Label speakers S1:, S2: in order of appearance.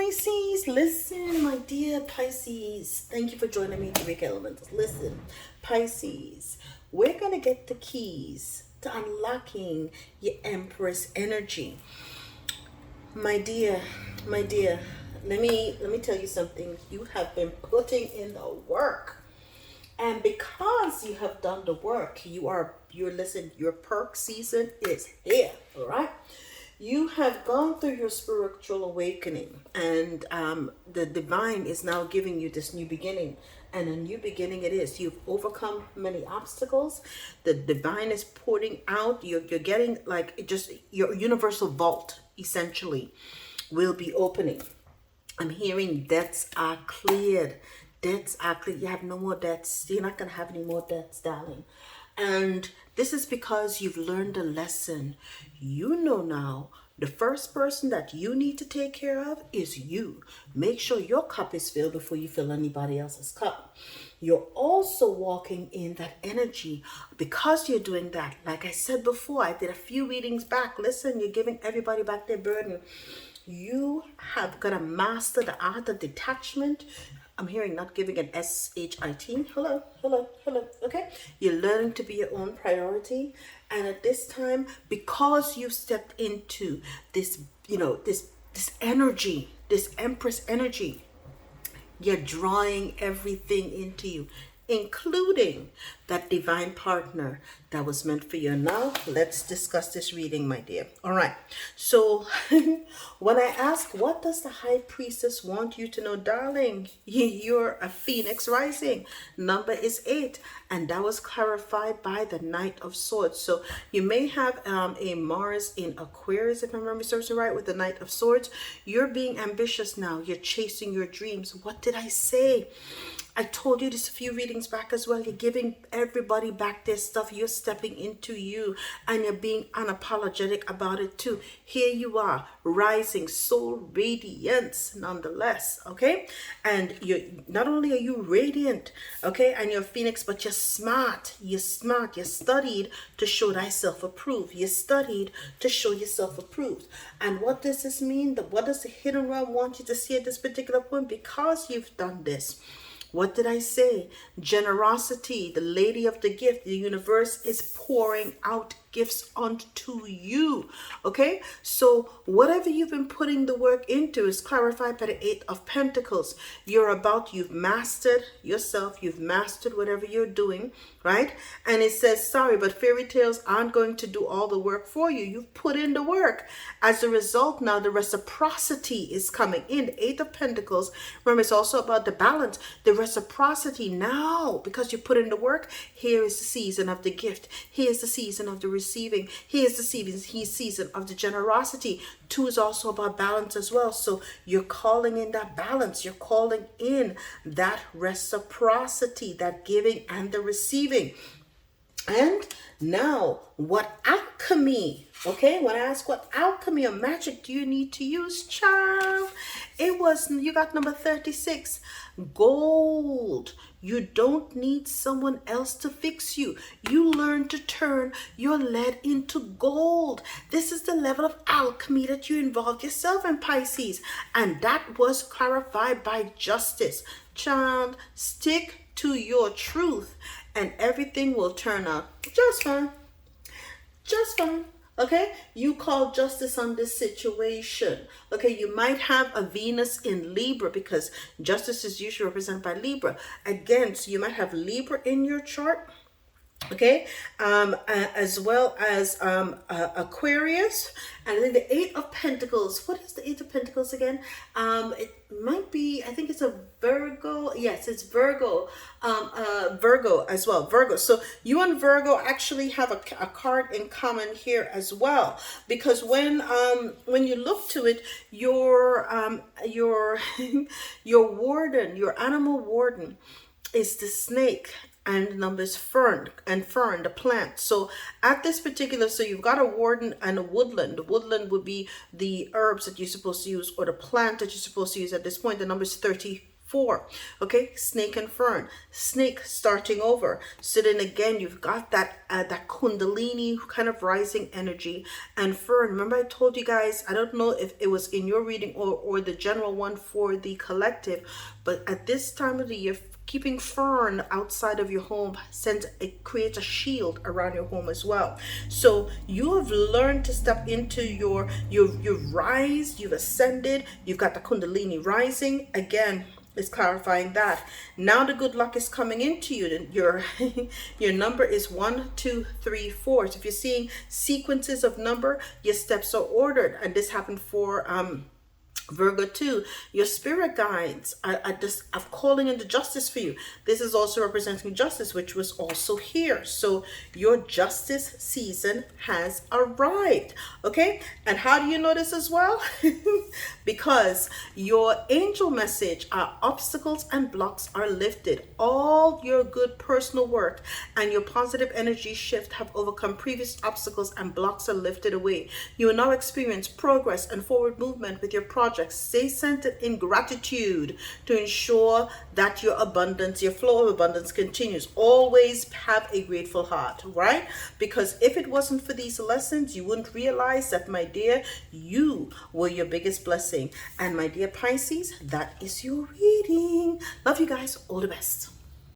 S1: Pisces, listen, my dear Pisces. Thank you for joining me, Greek Elements. Listen, Pisces, we're going to get the keys to unlocking your Empress energy. My dear, let me tell you something. You have been putting in the work. And because you have done the work, your perk season is here, all right? You have gone through your spiritual awakening, and the divine is now giving you this new beginning. And a new beginning it is. You've overcome many obstacles. The divine is pouring out. You're getting your universal vault, essentially, will be opening. I'm hearing debts are cleared. Debts are cleared. You have no more debts. You're not going to have any more debts, darling. And this is because you've learned a lesson. You know now the first person that you need to take care of is you. Make sure your cup is filled before you fill anybody else's cup. You're also walking in that energy because you're doing that. Like I said before, I did a few readings back. Listen, you're giving everybody back their burden. You have got to master the art of detachment. I'm hearing not giving an S-H-I-T. Hello. Okay. You're learning to be your own priority. And at this time, because you've stepped into this, this energy, this Empress energy, you're drawing everything into you, including that divine partner that was meant for you. Now, let's discuss this reading, my dear. All right. So, when I ask, what does the High Priestess want you to know, darling? You're a Phoenix rising. Number is 8. And that was clarified by the Knight of Swords. So, you may have a Mars in Aquarius, if I remember serves right, with the Knight of Swords. You're being ambitious now. You're chasing your dreams. What did I say? I told you this a few readings back as well. You're giving everybody back their stuff. You're stepping into you and you're being unapologetic about it too. Here you are, rising soul radiance nonetheless, okay? And you're not only are you radiant, okay, and you're Phoenix, but you're smart. You're studied to show thyself approved. You studied to show yourself approved. And what does this mean? What does the hidden realm want you to see at this particular point? Because you've done this. What did I say? Generosity, the lady of the gift, the universe is pouring out gifts onto you. Okay, so whatever you've been putting the work into is clarified by the 8 of Pentacles. You've mastered yourself, you've mastered whatever you're doing, right? And it says, sorry, but fairy tales aren't going to do all the work for you. You've put in the work. As a result, now the reciprocity is coming in. The 8 of Pentacles, remember, it's also about the balance. The reciprocity now, because you put in the work, here is the season of the gift. Here's the season of the receiving. Here's the season of the generosity. 2 is also about balance as well. So you're calling in that balance. You're calling in that reciprocity, that giving and the receiving. And now, what alchemy, okay, when I ask what alchemy or magic do you need to use, child, you got number 36, gold. You don't need someone else to fix you. You learn to turn your lead into gold. This is the level of alchemy that you involved yourself in, Pisces. And that was clarified by justice. Child, stick to your truth and everything will turn out just fine. Just fine. Okay, you call justice on this situation. Okay, you might have a Venus in Libra because justice is usually represented by Libra. Again, so you might have Libra in your chart. Okay, as well as Aquarius, and then the 8 of Pentacles. What is the 8 of Pentacles again? It might be, I think it's a Virgo. Yes, it's Virgo. Virgo as well. Virgo. So you and Virgo actually have a card in common here as well, because when you look to it, your your warden, your animal warden, is the snake. And the number is fern, the plant. So at this particular, so you've got a warden and a woodland. The woodland would be the herbs that you're supposed to use or the plant that you're supposed to use at this point. The number is 34. 4. Okay, snake and fern, snake starting over. So then again, you've got that kundalini kind of rising energy. And fern, remember I told you guys, I don't know if it was in your reading or the general one for the collective, but at this time of the year, keeping fern outside of your home it creates a shield around your home as well. So you have learned to step into you've rise, you've ascended, you've got the kundalini rising again. It's clarifying that now the good luck is coming into you. Your your number is 1, 2, 3, 4. So if you're seeing sequences of number, your steps are ordered, and this happened for Virgo 2, your spirit guides are calling into justice for you. This is also representing justice, which was also here. So your justice season has arrived. Okay, and how do you know this as well? Because your angel message, obstacles and blocks are lifted. All your good personal work and your positive energy shift have overcome previous obstacles, and blocks are lifted away. You will now experience progress and forward movement with your project. Stay centered in gratitude to ensure that your abundance, your flow of abundance continues. Always have a grateful heart, right? Because if it wasn't for these lessons, you wouldn't realize that, my dear, you were your biggest blessing. And my dear Pisces, that is your reading. Love you guys. All the best.